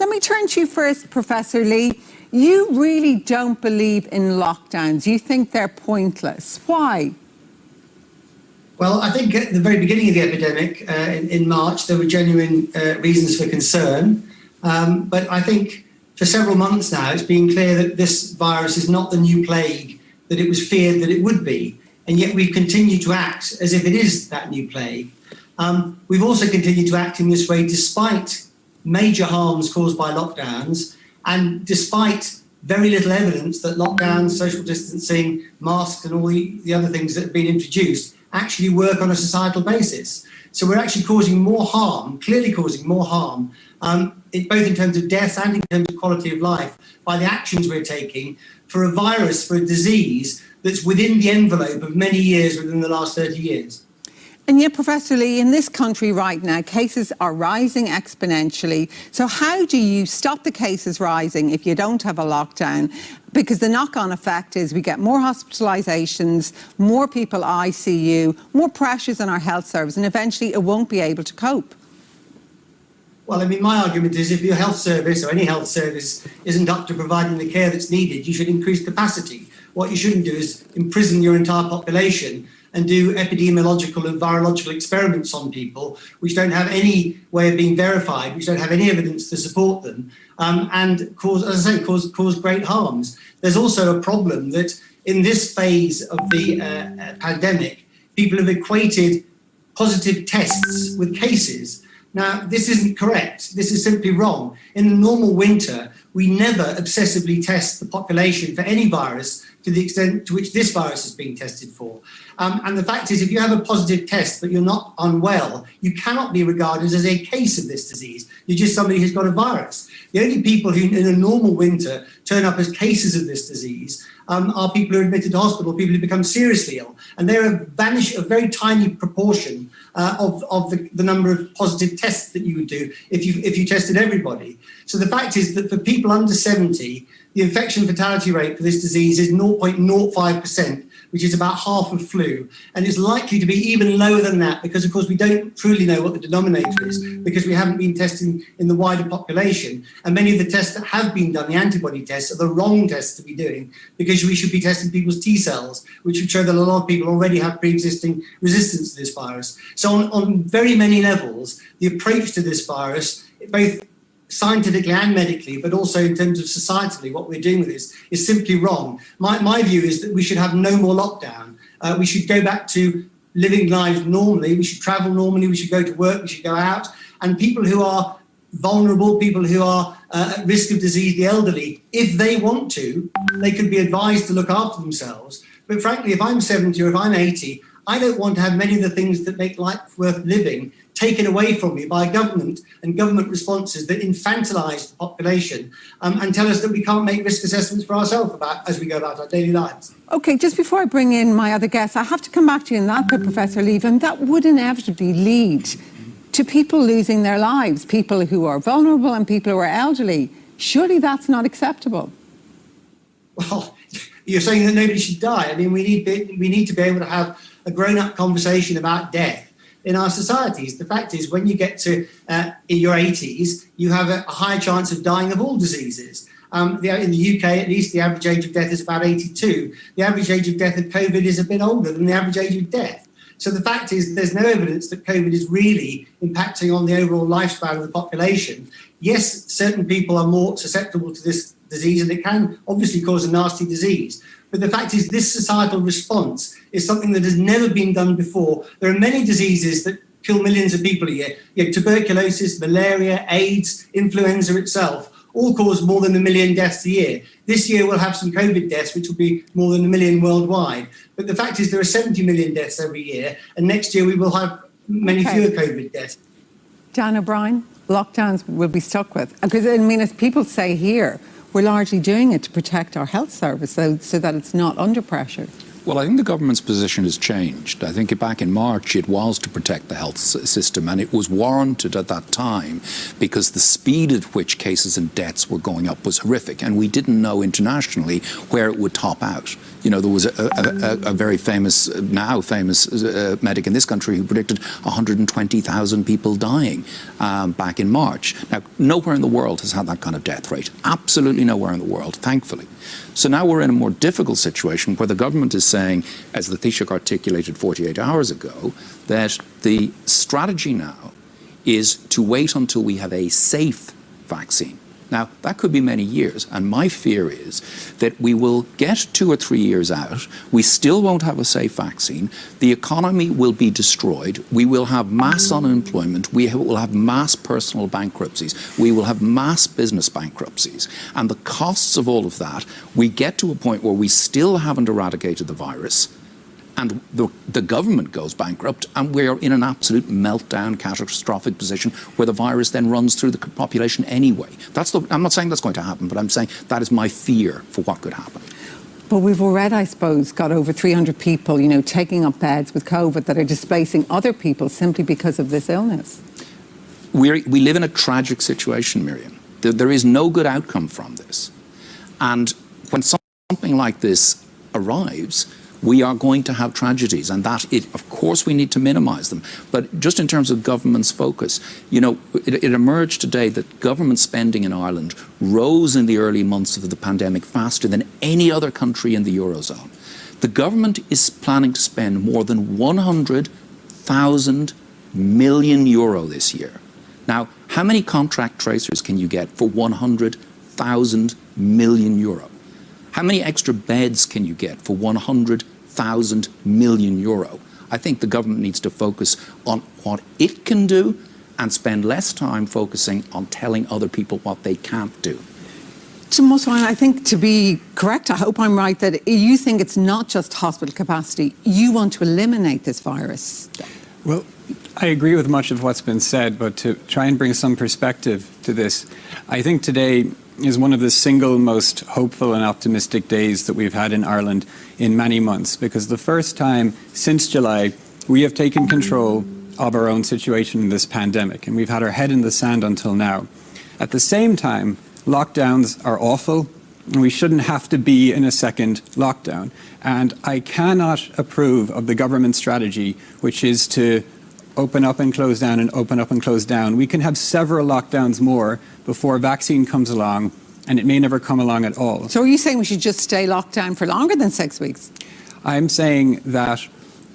Let me turn to you first, Professor Lee. You really don't believe in lockdowns. You think they're pointless. Why? Well, I think at the very beginning of the epidemic, in March, there were genuine reasons for concern. But I think for several months now, it's been clear that this virus is not the new plague that it was feared that it would be. And yet we've continued to act as if it is that new plague. We've also continued to act in this way despite major harms caused by lockdowns and despite very little evidence that lockdowns, social distancing, masks and all the other things that have been introduced actually work on a societal basis. So we're actually causing more harm, clearly causing more harm, both in terms of deaths and in terms of quality of life by the actions we're taking for a virus, for a disease that's within the envelope of many years within the last 30 years. And yet, Professor Lee, in this country right now, cases are rising exponentially. So how do you stop the cases rising if you don't have a lockdown? Because the knock-on effect is we get more hospitalisations, more people ICU, more pressures on our health service, and eventually it won't be able to cope. Well, I mean, my argument is if your health service or any health service isn't up to providing the care that's needed, you should increase capacity. What you shouldn't do is imprison your entire population and do epidemiological and virological experiments on people which don't have any way of being verified, which don't have any evidence to support them, and cause, as I say, cause great harms. There's also a problem that in this phase of the pandemic, people have equated positive tests with cases. Now, this isn't correct. This is simply wrong. In the normal winter, we never obsessively test the population for any virus to the extent to which this virus is being tested for. And the fact is, if you have a positive test but you're not unwell, you cannot be regarded as a case of this disease. You're just somebody who's got a virus. The only people who in a normal winter turn up as cases of this disease are people who are admitted to hospital, people who become seriously ill. And they're a very tiny proportion of the number of positive tests that you would do if you tested everybody. So the fact is that for people under 70, the infection fatality rate for this disease is 0.05%, which is about half of flu. And it's likely to be even lower than that because, of course, we don't truly know what the denominator is because we haven't been testing in the wider population. And many of the tests that have been done, the antibody tests, are the wrong tests to be doing because we should be testing people's T cells, which would show that a lot of people already have pre-existing resistance to this virus. So on very many levels, the approach to this virus, both scientifically and medically, but also in terms of societally, what we're doing with this is simply wrong. My view is that we should have no more lockdown. We should go back to living lives normally. We should travel normally. We should go to work. We should go out. And people who are vulnerable, people who are at risk of disease, the elderly, if they want to, they could be advised to look after themselves. But frankly, if I'm 70 or if I'm 80, I don't want to have many of the things that make life worth living taken away from me by government and government responses that infantilise the population and tell us that we can't make risk assessments for ourselves as we go about our daily lives. OK, just before I bring in my other guests, I have to come back to you on that bit, Professor Lee, and that would inevitably lead to people losing their lives, people who are vulnerable and people who are elderly. Surely that's not acceptable. Well, you're saying that nobody should die. I mean, we need to be able to have a grown-up conversation about death in our societies. The fact is, when you get to in your 80s, you have a higher chance of dying of all diseases. In the UK, at least, the average age of death is about 82. The average age of death of COVID is a bit older than the average age of death. So the fact is, there's no evidence that COVID is really impacting on the overall lifespan of the population. Yes, certain people are more susceptible to this disease, and it can obviously cause a nasty disease. But the fact is, this societal response is something that has never been done before. There are many diseases that kill millions of people a year. You know, tuberculosis, malaria, AIDS, influenza itself, all cause more than 1 million deaths a year. This year we'll have some COVID deaths, which will be more than 1 million worldwide. But the fact is there are 70 million deaths every year, and next year we will have many fewer COVID deaths. Dan O'Brien, lockdowns will be stuck with. Because, I mean, as people say here, we're largely doing it to protect our health service so that it's not under pressure. Well, I think the government's position has changed. I think back in March it was to protect the health system, and it was warranted at that time because the speed at which cases and deaths were going up was horrific, and we didn't know internationally where it would top out. There was a very famous, now famous medic in this country who predicted 120,000 people dying back in March. Now, nowhere in the world has had that kind of death rate. Absolutely nowhere in the world, thankfully. So now we're in a more difficult situation where the government is saying, as the Taoiseach articulated 48 hours ago, that the strategy now is to wait until we have a safe vaccine. Now, that could be many years, and my fear is that we will get 2 or 3 years out, we still won't have a safe vaccine, the economy will be destroyed, we will have mass unemployment, we will have mass personal bankruptcies, we will have mass business bankruptcies, and the costs of all of that, we get to a point where we still haven't eradicated the virus, and the government goes bankrupt, and we're in an absolute meltdown, catastrophic position where the virus then runs through the population anyway. I'm not saying that's going to happen, but I'm saying that is my fear for what could happen. But we've already, I suppose, got over 300 people, taking up beds with COVID that are displacing other people simply because of this illness. We live in a tragic situation, Miriam. There is no good outcome from this. And when something like this arrives, we are going to have tragedies, and of course we need to minimize them. But just in terms of government's focus, it emerged today that government spending in Ireland rose in the early months of the pandemic faster than any other country in the Eurozone. The government is planning to spend more than 100,000 million euro this year. Now, how many contract tracers can you get for 100,000 million euro? How many extra beds can you get for 100,000 million euro? I think the government needs to focus on what it can do and spend less time focusing on telling other people what they can't do. I think, to be correct, I hope I'm right, that you think it's not just hospital capacity. You want to eliminate this virus. Well, I agree with much of what's been said, but to try and bring some perspective to this, I think today is one of the single most hopeful and optimistic days that we've had in Ireland in many months, because the first time since July we have taken control of our own situation in this pandemic, and we've had our head in the sand until now. At the same time, lockdowns are awful, and we shouldn't have to be in a second lockdown. And I cannot approve of the government strategy, which is to open up and close down and open up and close down. We can have several lockdowns more before a vaccine comes along, and it may never come along at all. So are you saying we should just stay locked down for longer than 6 weeks? I'm saying that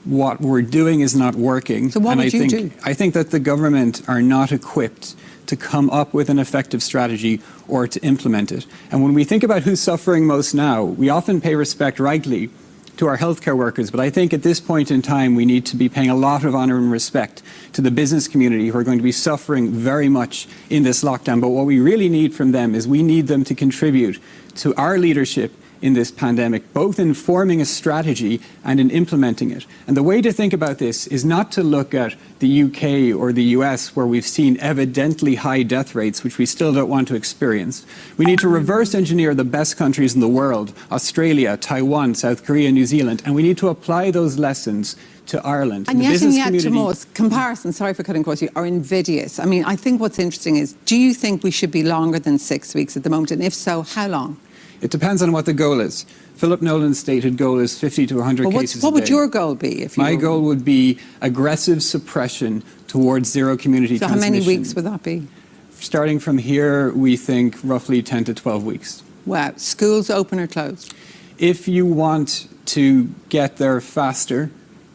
what we're doing is not working. So what would you do? I think that the government are not equipped to come up with an effective strategy or to implement it. And when we think about who's suffering most now, we often pay respect, rightly, to our healthcare workers, but I think at this point in time we need to be paying a lot of honour and respect to the business community who are going to be suffering very much in this lockdown. But what we really need from them is we need them to contribute to our leadership in this pandemic, both in forming a strategy and in implementing it. And the way to think about this is not to look at the UK or the US, where we've seen evidently high death rates, which we still don't want to experience. We need to reverse engineer the best countries in the world, Australia, Taiwan, South Korea, New Zealand, and we need to apply those lessons to Ireland. And yet, Tomas, comparisons, sorry for cutting across you, are invidious. I mean, I think what's interesting is, do you think we should be longer than 6 weeks at the moment? And if so, how long? It depends on what the goal is. Philip Nolan's stated goal is 50 to 100 cases a day. What would your goal be? My goal would be aggressive suppression towards zero community transmission. So how many weeks would that be? Starting from here, we think roughly 10 to 12 weeks. Wow. Schools open or closed? If you want to get there faster,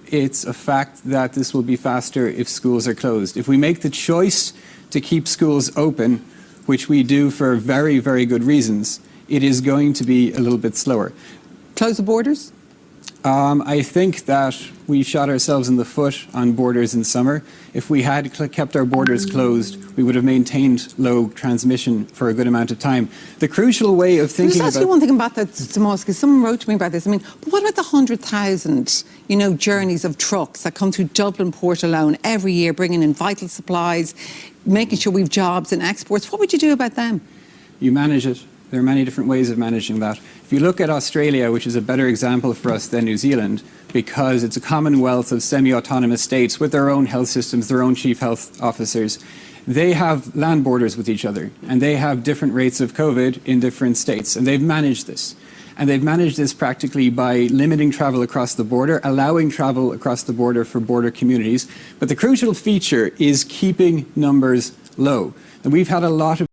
it's a fact that this will be faster if schools are closed. If we make the choice to keep schools open, which we do for very, very good reasons, it is going to be a little bit slower. Close the borders? I think that we shot ourselves in the foot on borders in summer. If we had kept our borders closed, we would have maintained low transmission for a good amount of time. The crucial way of thinking about... Can I just ask you one thing about that, Tomas, because someone wrote to me about this. I mean, but what about the 100,000, journeys of trucks that come through Dublin Port alone every year, bringing in vital supplies, making sure we've jobs and exports? What would you do about them? You manage it. There are many different ways of managing that. If you look at Australia, which is a better example for us than New Zealand, because it's a commonwealth of semi-autonomous states with their own health systems, their own chief health officers, they have land borders with each other, and they have different rates of COVID in different states, and they've managed this. And they've managed this practically by limiting travel across the border, allowing travel across the border for border communities. But the crucial feature is keeping numbers low. And we've had a lot of